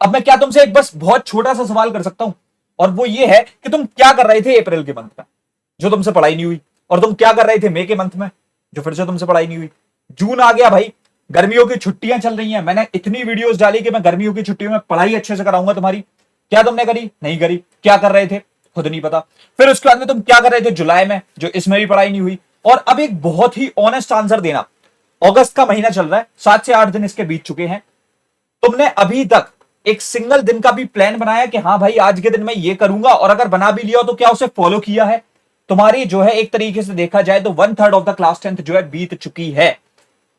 अब मैं क्या तुमसे एक बस बहुत छोटा सा सवाल कर सकता हूं, और वो ये है कि तुम क्या कर रहे थे अप्रैल के मंथ में जो तुमसे पढ़ाई नहीं हुई, और तुम क्या कर रहे थे मई के मंथ में जो फिर से तुमसे पढ़ाई नहीं हुई। जून आ गया भाई, गर्मियों की छुट्टियां चल रही हैं, मैंने इतनी वीडियोस डाली कि मैं गर्मियों की छुट्टियों में पढ़ाई अच्छे से कराऊंगा तुम्हारी, क्या तुमने करी? नहीं करी। क्या कर रहे थे? खुद नहीं पता। फिर उसके बाद में तुम क्या कर रहे थे जुलाई में, जो इसमें भी पढ़ाई नहीं हुई। और अब एक बहुत ही ऑनेस्ट आंसर देना, अगस्त का महीना चल रहा है, 7 से 8 दिन इसके बीत चुके हैं, तुमने अभी तक एक सिंगल दिन का भी प्लान बनाया कि हाँ भाई आज के दिन मैं ये करूंगा, और अगर बना भी लिया तो क्या उसे फॉलो किया है? तुम्हारी जो है एक तरीके से देखा जाए तो 1/3 ऑफ द क्लास 10th जो है बीत चुकी है,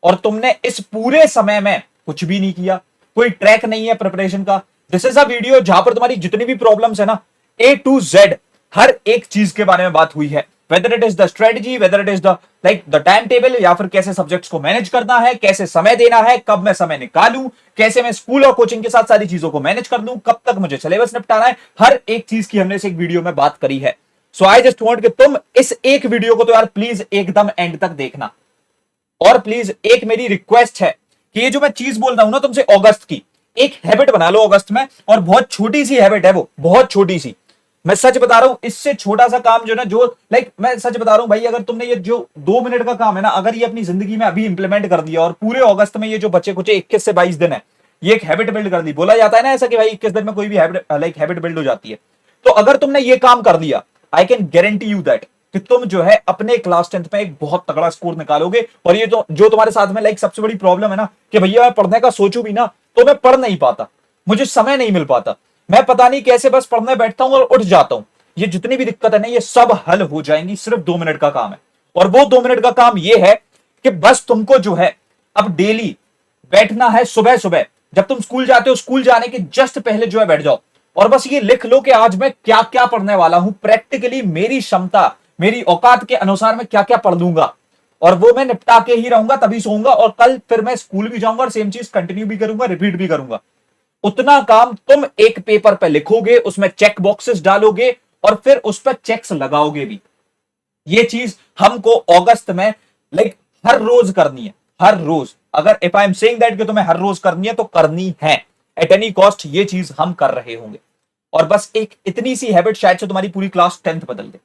और तुमने इस पूरे समय में कुछ भी नहीं किया, कोई ट्रैक नहीं है प्रिपरेशन का। दिस इज अ वीडियो जहां पर तुम्हारी जितनी भी प्रॉब्लम्स है ना, ए टू जेड हर एक चीज के बारे में बात हुई है, whether it is the strategy, whether it is the the time table, या फिर कैसे सब्जेक्ट्स को मैनेज करना है, कैसे समय देना है, कब मैं समय निकालूं, कैसे मैं स्कूल और कोचिंग के साथ सारी चीजों को मैनेज कर लूं, कब तक मुझे सिलेबस निपटाना है, हर एक चीज की हमने इस एक वीडियो में बात करी है। सो आई जस्ट वांट कि तुम इस एक वीडियो को तो यार प्लीज एकदम एंड तक देखना। और प्लीज एक मेरी रिक्वेस्ट है कि ये जो मैं चीज बोल रहा हूं ना तुमसे अगस्त की, एक हैबिट बना लो अगस्त में, और बहुत छोटी सी हैबिट है वो, बहुत छोटी सी। मैं सच बता रहा हूं, इससे छोटा सा काम जो ना, जो मैं सच बता रहा हूं भाई, अगर तुमने ये जो 2 मिनट का काम है ना, अगर ये अपनी जिंदगी में अभी इंप्लीमेंट कर दिया, और पूरे अगस्त में ये जो बचे कुछ 21 से 22 दिन है, ये एक हैबिट बिल्ड कर दी। बोला जाता है ना ऐसा कि भाई 21 दिन में कोई भी हैबिट बिल्ड हो जाती है। तो अगर तुमने ये काम कर दिया, I can guarantee you that कि तुम जो है अपने क्लास 10th में एक बहुत तगड़ा स्कोर निकालोगे। और ये तो जो तुम्हारे साथ में सबसे बड़ी प्रॉब्लम है ना, कि भैया मैं पढ़ने का सोचूं भी ना तो मैं पढ़ नहीं पाता, मुझे समय नहीं मिल पाता, मैं पता नहीं कैसे बस पढ़ने बैठता हूं और उठ जाता हूं। ये जितनी भी दिक्कत है ना, ये सब हल हो जाएंगी, सिर्फ 2 मिनट का काम है। और वो 2 मिनट का काम ये है कि बस तुमको जो है अब डेली बैठना है, सुबह सुबह जब तुम स्कूल जाते हो, स्कूल जाने के जस्ट पहले जो है बैठ जाओ, और बस ये लिख लो कि आज मैं क्या क्या पढ़ने वाला हूं, प्रैक्टिकली मेरी क्षमता, मेरी औकात के अनुसार मैं क्या क्या पढ़ लूंगा, और वो मैं निपटा के ही रहूंगा, तभी सोऊंगा, और कल फिर मैं स्कूल भी जाऊंगा और सेम चीज कंटिन्यू भी करूंगा, रिपीट भी करूंगा। उतना काम तुम एक पेपर पे लिखोगे, उसमें चेक बॉक्सेस डालोगे, और फिर उस पर चेक्स लगाओगे भी। ये चीज हमको अगस्त में हर रोज करनी है, हर रोज। अगर if I am saying that कि तुम्हें हर रोज करनी है तो करनी है, एट एनी कॉस्ट ये चीज हम कर रहे होंगे। और बस एक इतनी सी हैबिट शायद से तुम्हारी पूरी क्लास 10th बदल दे।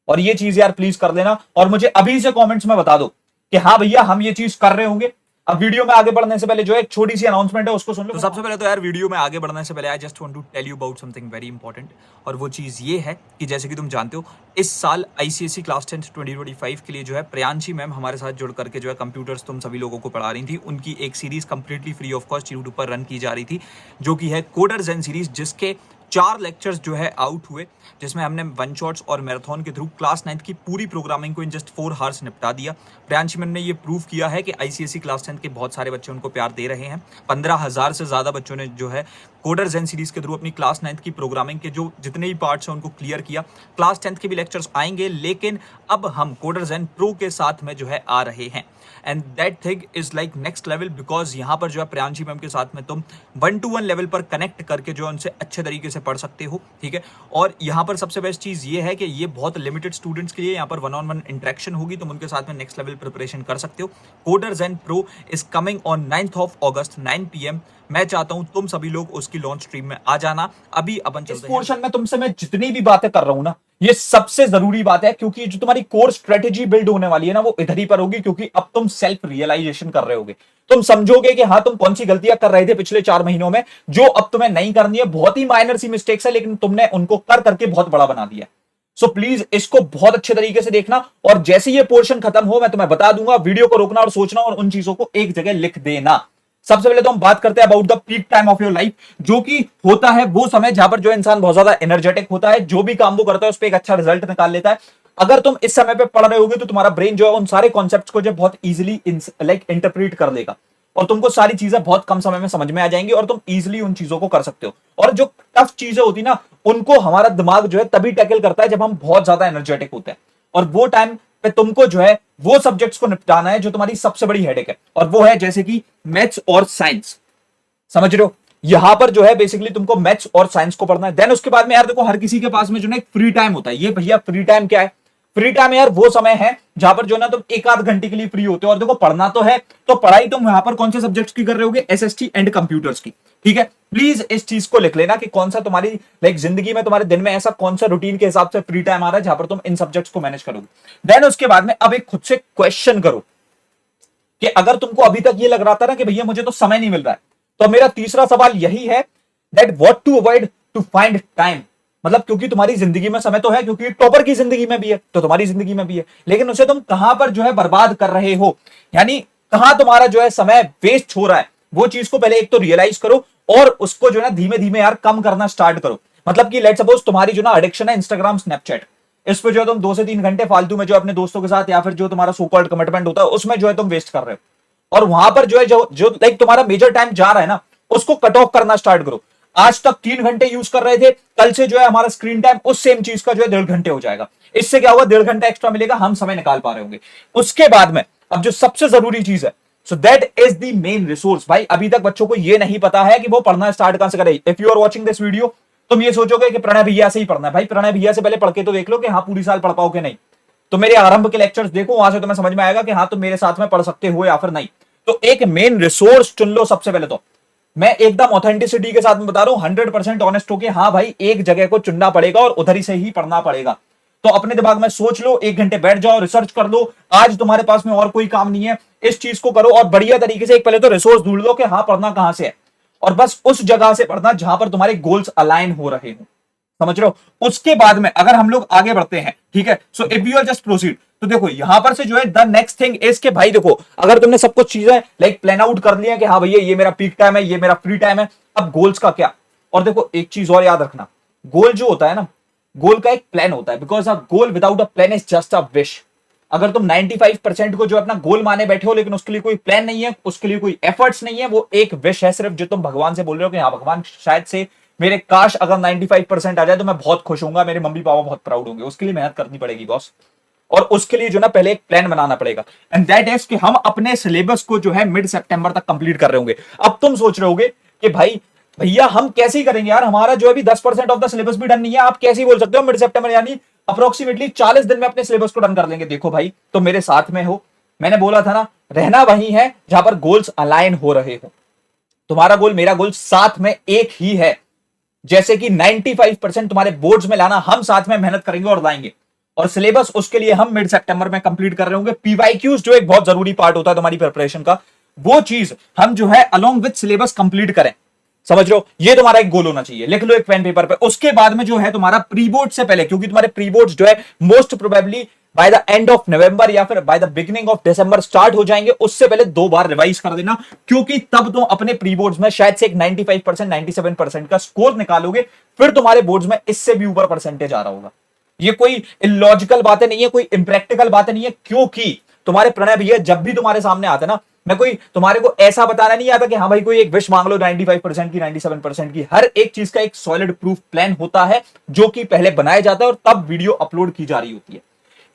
और ये चीज यार प्लीज कर देना, और मुझे अभी से कमेंट्स में बता दो कि हाँ भैया हम ये चीज कर रहे होंगे। अब वीडियो में आगे बढ़ने से पहले जो एक छोटी सी अनाउंसमेंट है उसको सुन लो। तो सबसे पहले तो यार वीडियो में आगे बढ़ने से पहले I just want to tell you about something very important. और वो चीज़ ये है कि जैसे कि तुम जानते हो, इस साल आईसीएसई क्लास 10th 2025 के लिए जो है प्रियांशी मैम हमारे साथ जुड़ करके जो है कंप्यूटर्स तुम सभी लोगों को पढ़ा रही थी। उनकी एक series completely free of cost YouTube पर रन की जा रही थी, जो कि है कोडर्स एंड सीरीज, जिसके 4 लेक्चर्स जो है आउट हुए, जिसमें हमने वन शॉट्स और मैराथन के थ्रू क्लास 9th की पूरी प्रोग्रामिंग को इन जस्ट 4 आवर्स निपटा दिया। प्रियांशी मैम ने ये प्रूव किया है कि आईसीएसई क्लास 10th के बहुत सारे बच्चे उनको प्यार दे रहे हैं। 15,000 से ज़्यादा बच्चों ने जो है कोडर्स एंड सीरीज के थ्रू अपनी क्लास 9th की प्रोग्रामिंग के जो जितने भी पार्ट्स हैं उनको क्लियर किया। क्लास 10th के भी लेक्चर्स आएंगे, लेकिन अब हम कोडर्स एंड प्रो के साथ में जो है आ रहे हैं। And that thing is like next level, because यहाँ पर जो है प्रियांशी मैम के साथ में तुम 1-to-1 लेवल पर कनेक्ट करके जो है उनसे अच्छे तरीके से पढ़ सकते हो, ठीक है। और यहाँ पर सबसे बेस्ट चीज़ ये है कि ये बहुत लिमिटेड स्टूडेंट्स के लिए यहाँ पर 1-on-1 इंटरेक्शन होगी, तुम उनके साथ में नेक्स्ट लेवल प्रिपरेशन कर सकते हो। Coders and pro is coming on 9th of August 9 PM। मैं चाहता हूं तुम सभी लोग उसकी लॉन्च स्ट्रीम में आ जाना। अभी अपन इस पोर्शन में तुमसे मैं जितनी भी बातें कर रहा हूं ना, ये सबसे जरूरी बात है, क्योंकि जो तुम्हारी कोर स्ट्रेटेजी बिल्ड होने वाली है ना, वो इधर ही पर होगी। क्योंकि अब तुम सेल्फ रियलाइजेशन कर रहे होगे, तुम समझोगे कि हाँ तुम कौन सी गलतियां कर रहे थे पिछले 4 महीनों में, जो अब तुम्हें नहीं करनी है। बहुत ही माइनर सी मिस्टेक्स है, लेकिन तुमने उनको कर करके बहुत बड़ा बना दिया। सो प्लीज इसको बहुत अच्छे तरीके से देखना, और जैसे ये पोर्शन खत्म हो मैं तुम्हें बता दूंगा, वीडियो को रोकना और सोचना, और उन चीजों को एक जगह लिख देना। सबसे पहले तो हम बात करते हैं about the peak time of your life, जो कि होता है वो समय जहां पर जो इंसान बहुत ज्यादा एनर्जेटिक होता है, जो भी काम वो करता है उस पर एक अच्छा रिजल्ट निकाल लेता है। अगर तुम इस समय पे पढ़ रहे होगे तो तुम्हारा ब्रेन जो है उन सारे कॉन्सेप्ट्स को जो बहुत इजीली इंटरप्रीट कर लेगा, और तुमको सारी चीजें बहुत कम समय में समझ में आ जाएंगी, और तुम इजीली उन चीजों को कर सकते हो। और जो टफ चीजें होती ना, उनको हमारा दिमाग जो है तभी टैकल करता है जब हम बहुत ज्यादा एनर्जेटिक होते हैं, और वो टाइम पे तुमको जो है वो सब्जेक्ट्स को निपटाना है जो तुम्हारी सबसे बड़ी हेडेक है, और वो है जैसे कि मैथ्स और साइंस। समझ रहे हो? यहां पर जो है बेसिकली तुमको मैथ्स और साइंस को पढ़ना है। देन उसके बाद में यार देखो, हर किसी के पास में जो है एक फ्री टाइम होता है। ये भैया फ्री टाइम क्या है? फ्री टाइम यार वो समय है जहां पर जो ना तुम एक आध घंटे के लिए फ्री होते हो। और देखो पढ़ना तो है, तो पढ़ाई तुम यहां पर कौन से सब्जेक्ट्स की कर रहे होगे, एसएसटी एंड कंप्यूटर्स की। ठीक है, प्लीज इस चीज को लिख लेना कि कौन सा तुम्हारी लाइक जिंदगी में तुम्हारे दिन में ऐसा कौन सा रूटीन के हिसाब से फ्री टाइम आ रहा है जहां पर तुम इन सब्जेक्ट्स को मैनेज करोगे। देन उसके बाद में अब एक खुद से क्वेश्चन करो कि अगर तुमको अभी तक ये लग रहा था ना कि भैया मुझे तो समय नहीं मिल रहा है, तो मेरा तीसरा सवाल यही है that what to avoid to find time. मतलब क्योंकि तुम्हारी जिंदगी में समय तो है, क्योंकि टॉपर की जिंदगी में भी है तो तुम्हारी जिंदगी में भी है, लेकिन उसे तुम कहां पर जो है बर्बाद कर रहे हो, यानी कहां तुम्हारा जो है समय वेस्ट हो रहा है, वो चीज को पहले एक तो रियलाइज करो और उसको जो है ना धीमे धीमे यार कम करना स्टार्ट करो। मतलब कि लेट सपोज तुम्हारी जो ना एडिक्शन है इंस्टाग्राम स्नैपचैट, इस पे जो है तुम 2 से 3 घंटे फालतू में जो अपने दोस्तों के साथ या फिर जो तुम्हारा सो कॉल्ड कमिटमेंट होता है उसमें जो है तुम वेस्ट कर रहे हो, और वहां पर जो है जो लाइक तुम्हारा मेजर टाइम जा रहा है ना उसको कट ऑफ करना स्टार्ट करो। आज तक 3 घंटे यूज कर रहे थे, कल से जो है हमारा स्क्रीन टाइम उस सेम चीज का जो है 1.5 घंटे हो जाएगा। इससे क्या होगा, 1.5 घंटा एक्स्ट्रा मिलेगा, हम समय निकाल पा रहे होंगे। उसके बाद में अब जो सबसे जरूरी चीज है, so that is the main resource. भाई अभी तक बच्चों को ये नहीं पता है कि वो पढ़ना स्टार्ट कहां से करें। If you are watching this video, तुम ये सोचोगे कि प्रणय भैया से ही पढ़ना है। भाई प्रणय भैया से पहले पढ़ के तो देख लो कि हाँ पूरी साल पढ़ पाओगे नहीं, तो मेरे आरंभ के लेक्चर्स देखो, वहां से तुम्हें समझ में आएगा कि हाँ तुम मेरे साथ में पढ़ सकते हो या फिर नहीं। तो एक मेन रिसोर्स चुन लो सबसे पहले। तो मैं एकदम ऑथेंटिसिटी के साथ में बता रहा हूं, 100% ऑनेस्ट होके, हाँ भाई एक जगह को चुनना पड़ेगा और उधर ही से ही पढ़ना पड़ेगा। तो अपने दिमाग में सोच लो, 1 घंटे बैठ जाओ, रिसर्च कर लो। आज तुम्हारे पास में और कोई काम नहीं है, इस चीज को करो और बढ़िया तरीके से एक पहले तो रिसोर्स ढूंढ लो कि हाँ पढ़ना कहां से है, और बस उस जगह से पढ़ना जहां पर तुम्हारे गोल्स अलाइन हो रहे हो। समझ रहे हो। उसके बाद में अगर हम लोग आगे बढ़ते हैं, ठीक है, so if you are just proceed, तो देखो यहां पर से जो है द नेक्स्ट थिंग इज के भाई देखो, अगर तुमने सब कुछ चीजें लाइक प्लान आउट कर लिया कि हाँ भैया ये मेरा पीक टाइम है, ये मेरा फ्री टाइम है, अब गोल्स का क्या। और देखो एक चीज और याद रखना, गोल जो होता है ना, गोल का एक प्लान होता है, because a goal without a plan is just a wish. अगर तुम 95% को जो अपना गोल माने बैठे हो लेकिन उसके लिए कोई प्लान नहीं है, उसके लिए कोई एफर्ट्स नहीं है, वो एक विश है सिर्फ, जो तुम भगवान से बोल रहे हो कि हाँ भगवान शायद से मेरे काश अगर 95% आ जाए तो मैं बहुत खुश होऊंगा, मेरे मम्मी पापा बहुत प्राउड होंगे। उसके लिए मेहनत करनी पड़ेगी बॉस, और उसके लिए जो ना पहले एक प्लान बनाना पड़ेगा, एंड दैट इज कि हम अपने सिलेबस को जो है मिड सितंबर तक कंप्लीट कर रहे होंगे। अब तुम सोच रहे होगे कि भाई भैया हम कैसे ही करेंगे यार, हमारा जो अभी 10% ऑफ द सिलेबस भी डन नहीं है, आप कैसे ही बोल सकते हो मिड सितंबर, यानी अप्रोक्सीमेटली 40 दिन में अपने सिलेबस को डन कर लेंगे। देखो भाई तुम मेरे साथ में हो, मैंने बोला था ना रहना वही है जहां पर गोल्स अलाइन हो रहे हो। तुम्हारा गोल मेरा गोल साथ में एक ही है, जैसे कि 95% तुम्हारे बोर्ड्स में लाना, हम साथ में मेहनत करेंगे और लाएंगे, और सिलेबस उसके लिए हम मिड सितंबर में कंप्लीट कर रहे होंगे। पीवाईक्यूज जो एक बहुत जरूरी पार्ट होता है तुम्हारी प्रिपरेशन का, वो चीज हम जो है अलोंग विद सिलेबस कंप्लीट करें। समझ लो, ये तुम्हारा एक गोल होना चाहिए, लिख लो एक पेन पेपर पे। उसके बाद में जो है तुम्हारा प्री बोर्ड से पहले, क्योंकि तुम्हारे प्री बोर्ड्स जो है most probably by the end of November या फिर by the beginning of December start हो जाएंगे, उससे पहले 2 बार रिवाइज कर देना, क्योंकि तब तुम अपने प्री बोर्ड्स में शायद से एक 95% 97% का स्कोर निकालोगे, फिर तुम्हारे बोर्ड्स में इससे भी ऊपर परसेंटेज आ रहा होगा। ये कोई इलॉजिकल बातें नहीं है, कोई इम्प्रैक्टिकल बातें नहीं है, क्योंकि तुम्हारे प्रणय भैया जब भी तुम्हारे सामने आते ना, मैं कोई तुम्हारे को ऐसा बताना नहीं आता कि हाँ भाई कोई एक विश मांग लो 95% की 97% की। हर एक चीज का एक सॉलिड प्रूफ प्लान होता है जो कि पहले बनाया जाता है और तब वीडियो अपलोड की जा रही होती है।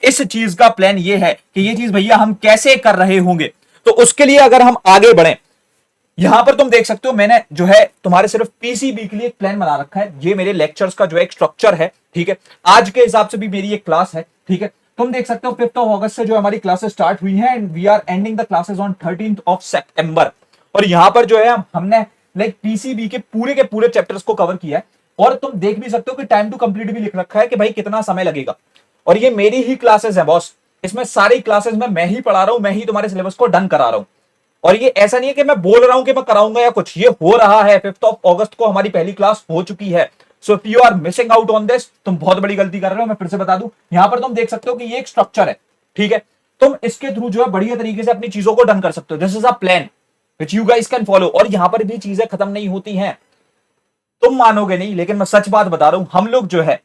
इस चीज का प्लान ये है कि ये चीज भैया हम कैसे कर रहे होंगे। तो उसके लिए अगर हम आगे बढ़े, यहां पर तुम देख सकते हो मैंने जो है तुम्हारे सिर्फ पीसीबी के लिए एक प्लान बना रखा है। ये मेरे लेक्चर्स का जो एक स्ट्रक्चर है, ठीक है, आज के हिसाब से भी मेरी एक क्लास है, ठीक है। तुम देख सकते हो 5th ऑफ अगस्त से जो हमारी क्लासेस स्टार्ट हुई हैं and we are ending the classes on 13th of सितंबर। और यहां पर जो है हमने लाइक पीसीबी के पूरे चैप्टर्स को कवर किया है, और तुम देख भी सकते हो कि टाइम टू कंप्लीट भी लिख रखा है कि भाई कितना समय लगेगा। और ये मेरी ही क्लासेस है बॉस, इसमें सारी क्लासेस में मैं ही पढ़ा रहा हूं, मैं ही तुम्हारे सिलेबस को डन करा रहा हूं। और ये ऐसा नहीं है कि मैं बोल रहा हूं कि मैं कराऊंगा या कुछ, ये हो रहा है। 5th ऑफ अगस्त को हमारी पहली क्लास हो चुकी है। So if you are missing out on this, तुम बहुत बड़ी गलती कर रहे हो। मैं फिर से बता दूं, यहां पर तुम देख सकते हो कि ये एक स्ट्रक्चर है, ठीक है। तुम इसके थ्रू जो है बढ़िया तरीके से अपनी चीजों को डन कर सकते हो। This is a plan which you guys can follow. और यहां पर भी चीजें खत्म नहीं होती हैं, तुम मानोगे नहीं लेकिन मैं सच बात बता रहा हूं। हम लोग जो है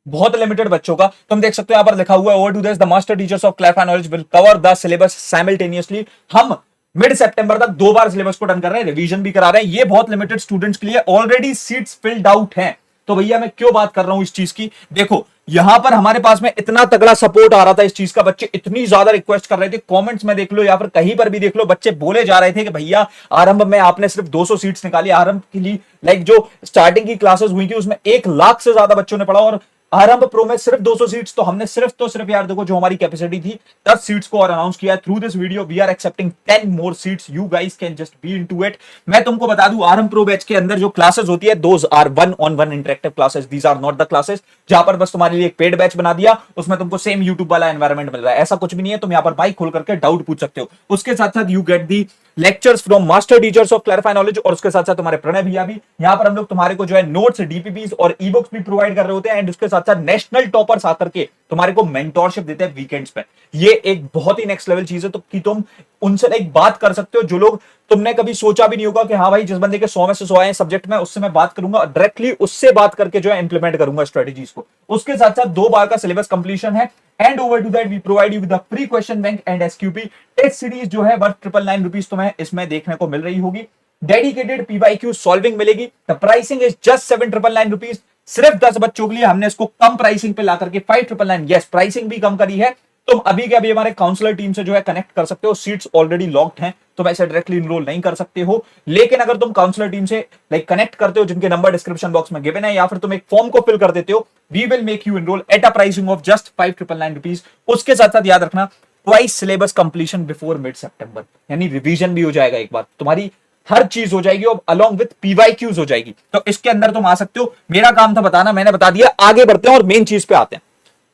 बहुत लिमिटेड बच्चों का, तुम देख सकते हो यहां पर लिखा हुआ है over to this the master teachers of Clarify Knowledge will cover the syllabus simultaneously. हम मिड सितंबर तक 2 बार सिलेबस को डन कर रहे हैं, रिवीजन भी करा रहे हैं। ये बहुत लिमिटेड स्टूडेंट्स के लिए, ऑलरेडी सीट्स फिल्ड आउट हैं। तो भैया मैं क्यों बात कर रहा हूं इस चीज की, देखो यहां पर हमारे पास में इतना तगड़ा सपोर्ट आ रहा था इस चीज का, बच्चे इतनी ज्यादा रिक्वेस्ट कर रहे थे, कमेंट्स में देख लो या फिर कहीं पर भी देख लो, बच्चे बोले जा रहे थे कि भैया आरंभ में आपने सिर्फ 200 सीट्स निकाली। आरंभ के लिए लाइक जो स्टार्टिंग की क्लासेस हुई थी उसमें 1 लाख से ज्यादा बच्चों ने पढ़ा, और आरंभ प्रो में सिर्फ 200 सीट्स, तो हमने सिर्फ यार देखो जो हमारी कैपेसिटी थी 10 सीट्स को और अनाउंस किया। Through this video we are accepting 10 more seats, you guys can just be into it. मैं तुमको बता दूं आरंभ प्रो बैच के अंदर जो क्लासेस होती है those are 1-on-1 interactive classes, these are not the classes जहां पर बस तुम्हारे लिए एक पेड बैच बना दिया, उसमें तुमको सेम यूट्यूब वाला एनवायरमेंट मिल रहा है, ऐसा कुछ भी नहीं है। तुम यहाँ पर माइक खोल करके डाउट पूछ सकते हो। उसके साथ साथ you get the lectures from master teachers of Clarify knowledge, और उसके साथ साथ तुम्हारे प्रणय भैया भी यहाँ पर हम लोग तुम्हारे को जो है नोट्स, डीपीपीस और ई बुक्स भी प्रोवाइड कर रहे होते हैं। एंड उसके साथ साथ नेशनल टॉपर्स आकर के तुम्हारे को मेंटोरशिप देते हैं वीकेंड्स पे। ये एक बहुत ही नेक्स्ट लेवल चीज है, तो कि तुम उनसे एक बात कर सकते हो जो लोग तुमने कभी सोचा भी नहीं होगा कि हाँ भाई जिस बंदे के 100 में से 100 आए सब्जेक्ट में, उससे मैं बात करूंगा डायरेक्टली, उससे बात करके जो है इंप्लीमेंट करूंगा स्ट्रेटेजीज को। उसके साथ साथ 2 बार का सिलेबस कंप्लीशन है। And over to that we provide you with the pre question bank and SQP test series जो है वर्थ 999 रुपीज तुम्हें इसमें देखने को मिल रही होगी। डेडिकेटेड पीवाईक्यू सॉल्विंग मिलेगी। The pricing is just 799 rupees. सिर्फ 10 बच्चों के लिए हमने इसको कम प्राइसिंग पे ला करके 5999, यस प्राइसिंग भी कम करी है। तुम अभी के अभी हमारे काउंसलर टीम से जो है कनेक्ट कर सकते हो। सीट्स ऑलरेडी लॉक्ड हैं, तुम ऐसे डायरेक्टली इनरोल नहीं कर सकते हो। लेकिन अगर तुम काउंसलर टीम से कनेक्ट करते हो, जिनके नंबर डिस्क्रिप्शन बॉक्स में गिवन है, या फिर तुम एक फॉर्म को फिल कर देते हो, we will make you enrol at a pricing of just 5999 rupees. उसके साथ साथ याद रखना twice syllabus completion before mid सितंबर, यानी रिवीजन भी हो जाएगा, एक बार तुम्हारी हर चीज हो जाएगी और अलॉन्ग विद पीवाईक्यूज हो जाएगी। तो इसके अंदर तुम आ सकते हो। मेरा काम था बताना, मैंने बता दिया। आगे बढ़ते हैं और मेन चीज पे आते हैं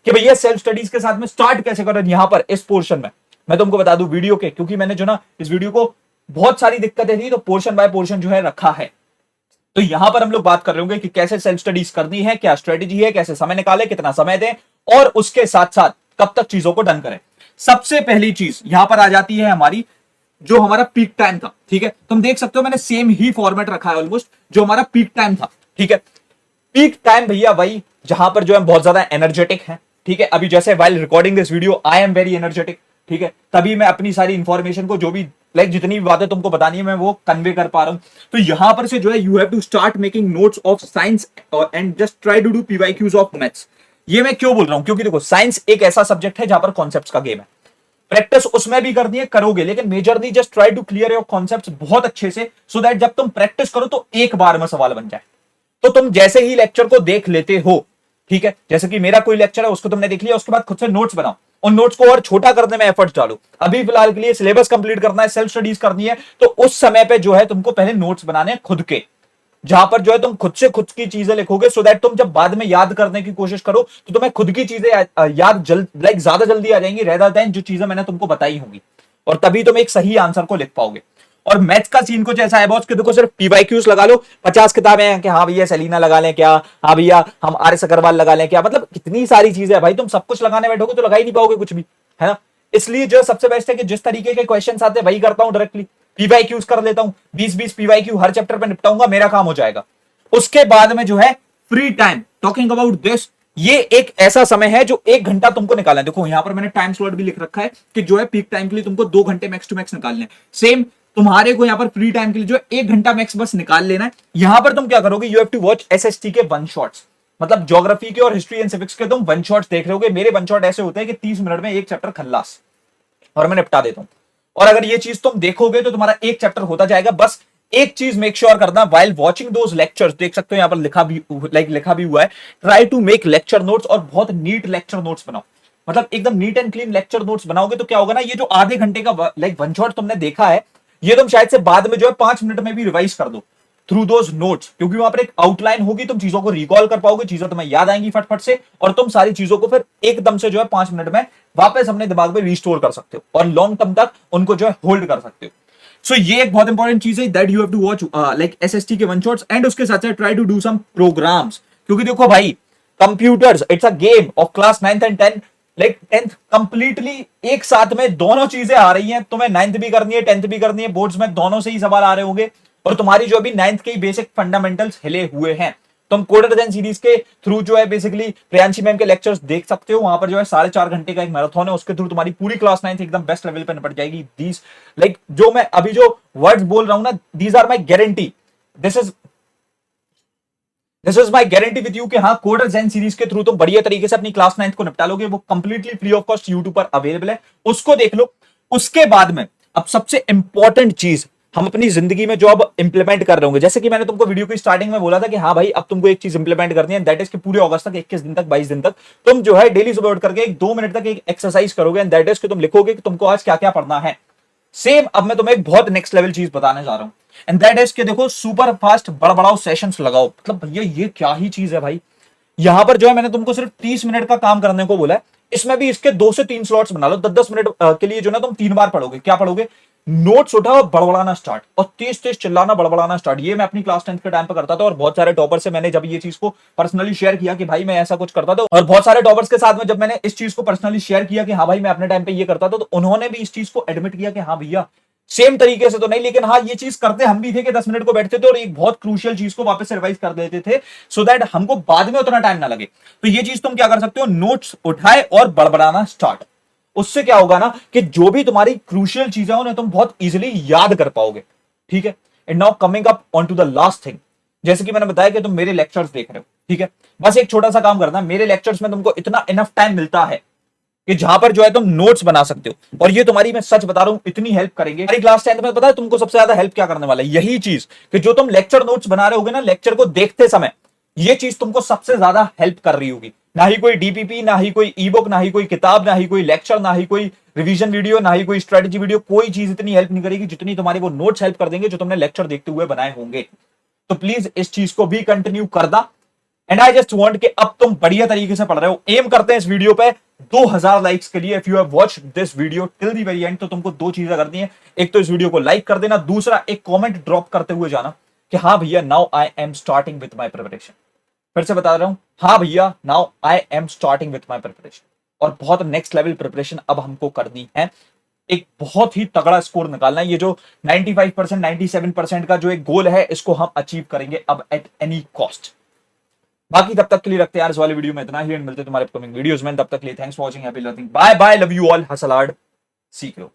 कि भैया सेल्फ स्टडीज के साथ में स्टार्ट कैसे करें। यहां पर इस पोर्शन में मैं तुमको बता दूं वीडियो के, क्योंकि मैंने जो ना इस वीडियो को बहुत सारी दिक्कतें थी, तो पोर्शन बाय पोर्शन जो है रखा है। तो यहां पर हम लोग बात कर रहे होंगे कि कैसे सेल्फ स्टडीज करनी है, क्या स्ट्रेटेजी है, कैसे समय निकाले, कितना समय दें, और उसके साथ साथ कब तक चीजों को डन करें। सबसे पहली चीज यहां पर आ जाती है हमारी जो हमारा पीक टाइम था। ठीक है, तुम देख सकते हो मैंने सेम ही फॉर्मेट रखा है ऑलमोस्ट जो हमारा पीक टाइम था। ठीक है, पीक टाइम भैया वही जहां पर जो है बहुत ज्यादा एनर्जेटिक है। ठीक है, अभी जैसे while recording this video I am very energetic. ठीक है, तभी मैं अपनी सारी इंफॉर्मेशन को जो भी जितनी भी बातें तुमको बतानी है मैं वो कन्वे कर पा रहा हूं। तो यहां पर से जो है you have to start making notes of science and just try to do PYQs of maths. ये मैं क्यों बोल रहा हूं, क्योंकि देखो साइंस एक ऐसा सब्जेक्ट है जहां पर कॉन्सेप्ट्स का गेम है। प्रैक्टिस उसमें भी करनी है, करोगे, लेकिन majorly just try to clear your concepts बहुत अच्छे से, सो दैट जब तुम प्रैक्टिस करो तो एक बार में सवाल बन जाए। तो तुम जैसे ही लेक्चर को देख लेते हो, ठीक है, जैसे कि मेरा कोई लेक्चर है उसको तुमने देख लिया, उसके बाद खुद से नोट्स बनाओ, उन नोट्स को और छोटा करने में एफर्ट्स डालो। अभी फिलहाल के लिए सिलेबस कंप्लीट करना है, सेल्फ स्टडीज करनी है, तो उस समय पे जो है तुमको पहले नोट्स बनाने हैं खुद के, जहां पर जो है तुम खुद से खुद की चीजें लिखोगे, सो दैट तुम जब बाद में याद करने की कोशिश करो तो तुम्हें खुद की चीजें याद ज्यादा जल्दी आ जाएंगी रेदर देन जो चीजें मैंने तुमको बताई होंगी, और तभी तुम एक सही आंसर को लिख पाओगे। और मैथ्स का सीन कुछ ऐसा है बॉस कि देखो सिर्फ पीवाईक्यूज लगा लो, 50 किताबें हैं कि हाँ भैया सेलिना लगा लें क्या, हाँ भैया हम आर एस अग्रवाल लगा लें क्या, मतलब कितनी सारी चीजें है भाई, तुम सब कुछ लगाने बैठोगे तो लगा ही नहीं पाओगे कुछ भी, है ना। इसलिए जो सबसे बेस्ट है कि जिस तरीके के क्वेश्चन आते हैं वही करता हूं, डायरेक्टली पीवाईक्यूज कर लेता हूं, 20-20 पीवाईक्यू हर चैप्टर पे निपटाऊंगा, मेरा काम हो जाएगा। उसके बाद में जो है free time, talking about this, ये एक ऐसा समय है जो 1 घंटा तुमको निकालना है। देखो यहां पर मैंने टाइम स्लॉट भी लिख रखा है कि जो है पीक टाइम के लिए तुमको 2 घंटे मैक्स टू मैक्स निकालने हैं। सेम तुम्हारे को यहां पर फ्री टाइम के लिए जो 1 घंटा मैक्स बस निकाल लेना है। यहां पर तुम क्या करोगे, you have to watch SST के वन शॉट्स, मतलब ज्योग्राफी के और हिस्ट्री एंड सिविक्स के तुम वन शॉट्स देख रहे होगे। मेरे वन शॉट ऐसे होते हैं कि 30 मिनट में एक चैप्टर खल्लास, और मैं निपटा देता हूं। और अगर ये चीज तुम देखोगे तो तुम्हारा एक चैप्टर होता जाएगा। बस एक चीज मेक श्योर करना, व्हाइल वॉचिंग दोज लेक्चर्स, देख सकते हो यहां पर लिखा भी हुआ है, try to make lecture notes, और बहुत नीट लेक्चर नोट्स बनाओ, मतलब एकदम neat and clean lecture notes बनाओगे तो क्या होगा ना, ये जो आधे घंटे का वन शॉट तुमने देखा है, ये तुम शायद से बाद में जो है 5 मिनट में भी रिवाइज कर दो थ्रू दोज नोट्स, क्योंकि वहां पर एक आउटलाइन होगी, तुम चीजों को रिकॉल कर पाओगे, चीजें तुम्हें याद आएंगी फटफट से, और तुम सारी चीजों को फिर एकदम से जो है 5 मिनट में वापस अपने दिमाग में रिस्टोर कर सकते हो, और लॉन्ग टर्म तक उनको जो है होल्ड कर सकते हो। सो ये एक बहुत इंपॉर्टेंट चीज है that you have to watch SST के वन शॉट्स, एंड उसके साथ साथ try to do some programs, क्योंकि देखो भाई computers it's a game of class 9th and 10th, 10th completely एक साथ में दोनों चीजें आ रही हैं, तुम्हें 9th भी करनी है 10th भी करनी है, बोर्ड्स में दोनों से ही सवाल आ रहे होंगे, और तुम्हारी जो अभी 9th के बेसिक फंडामेंटल्स हिले हुए हैं। तुम कोडर देन सीरीज के थ्रू जो है बेसिकली प्रियांशी मैम के लेक्चर्स देख सकते हो, वहां पर जो है 4.5 घंटे का एक मैराथन है, उसके थ्रू तुम्हारी पूरी क्लास 9th एकदम बेस्ट लेवल पे निपट जाएगी। दीज जो मैं अभी जो वर्ड्स बोल रहा हूं ना, these are my guarantee, this is my guarantee with you कि हाँ कोडर जेन सीरीज के थ्रू तुम बढ़िया तरीके से अपनी क्लास 9th को निपटा लोगे। वो completely free of cost YouTube पर अवेलेबल है, उसको देख लो। उसके बाद में अब सबसे इंपॉर्टेंट चीज हम अपनी जिंदगी में जो अब इंप्लीमेंट कर रहे होंगे, जैसे कि मैंने तुमको वीडियो की स्टार्टिंग में बोला था कि हाँ भाई अब तुमको एक चीज इंप्लीमेंट करनी है, दैट इज कि पूरे अगस्त तक 21 दिन तक 22 दिन तक तुम जो है डेली सुबह उठ करके एक 2 मिनट तक एक एक्सरसाइज करोगे, एंड दैट इज कि तुम लिखोगे कि तुमको आज क्या क्या पढ़ना है। सेम अब मैं तुम्हें एक बहुत नेक्स्ट लेवल चीज बताने जा रहा हूं, एंड दैट इज कि देखो सुपर फास्ट बड़बड़ाओ सेशंस लगाओ। मतलब भैया ये क्या ही चीज है भाई। यहां पर जो है मैंने तुमको सिर्फ 30 मिनट का काम करने को बोला है, इसमें भी इसके 2 से 3 स्लॉट्स बना लो। 10-10 मिनट के लिए जो ना तुम 3 बार पढ़ोगे। क्या पढ़ोगे? नोट्स उठाओ और बड़बड़ाना स्टार्ट, और तेज तेज चिल्लाना, बड़बड़ाना स्टार्ट। ये मैं अपनी क्लास 10th के टाइम पे करता था, और बहुत सारे टॉपर से मैंने जब ये चीज को पर्सनली शेयर किया कि भाई मैं ऐसा कुछ करता था, और बहुत सारे टॉपर्स के साथ में जब मैंने इस चीज को पर्सनली शेयर किया कि हाँ भाई मैं अपने टाइम पे ये करता था, तो उन्होंने भी इस चीज को एडमिट किया कि हाँ भैया सेम तरीके से तो नहीं, लेकिन हाँ ये चीज करते हम भी थे कि 10 मिनट को बैठते थे और एक बहुत क्रूशियल चीज को वापस से रिवाइज कर देते थे, सो दैट हमको बाद में उतना टाइम ना लगे। तो ये चीज तुम क्या कर सकते हो, नोट्स उठाए और बड़बड़ाना स्टार्ट। उससे क्या होगा ना कि जो भी तुम्हारी क्रूशियल चीजें हैं उन्हें तुम बहुत इजीली याद कर पाओगे। ठीक है, and now coming up on to the last thing, जैसे कि मैंने बताया कि तुम मेरे लेक्चर्स देख रहे हो, ठीक है, बस एक छोटा सा काम करना, मेरे लेक्चर्स में तुमको इतना इनफ टाइम मिलता है कि जहां पर जो है तुम नोट्स बना सकते हो, और ये तुम्हारी मैं सच बता रहा हूं इतनी हेल्प करेंगे। हमारी क्लास 10th में पता है तुमको सबसे ज्यादा हेल्प क्या करने वाला है? यही चीज कि जो तुम लेक्चर नोट्स बना रहे होगे ना लेक्चर को देखते समय, ये चीज तुमको सबसे ज्यादा हेल्प कर रही होगी। ना ही कोई डीपीपी, ना ही कोई ई बुक, ना ही कोई किताब, ना ही कोई लेक्चर, ना ही कोई रिवीजन वीडियो, ना ही कोई स्ट्रेटेजी वीडियो, कोई चीज इतनी हेल्प नहीं करेगी जितनी तुम्हारी वो नोट्स हेल्प कर देंगे जो तुमने लेक्चर देखते हुए बनाए होंगे। तो प्लीज इस चीज को भी कंटिन्यू करना, एंड आई जस्ट वांट कि अब तुम बढ़िया तरीके से पढ़ रहे हो। एम करते हैं इस वीडियो पे 2000 लाइक्स के लिए। If you have watched this video till the very and, तो तुमको 2 चीजें करनी है। एक तो इस वीडियो को लाइक कर देना, दूसरा एक कमेंट ड्रॉप करते हुए जाना कि हाँ भैया now I am starting with my preparation. फिर से बता रहा हूं, हाँ भैया now I am starting with my preparation. और बहुत नेक्स्ट लेवल प्रिपरेशन अब हमको करनी है। एक बहुत ही तगड़ा स्कोर निकालना है। ये जो 95% 97% का जो एक गोल है, इसको हम अचीव करेंगे अब एट एनी कॉस्ट। बाकी तब तक के लिए रखते हैं यार इस वाले वीडियो में इतना ही, एंड मिलते हैं तुम्हारे अपकमिंग वीडियोस में। तब तक के लिए thanks for watching, happy learning, bye bye, love you all, hustle hard, सीख लो।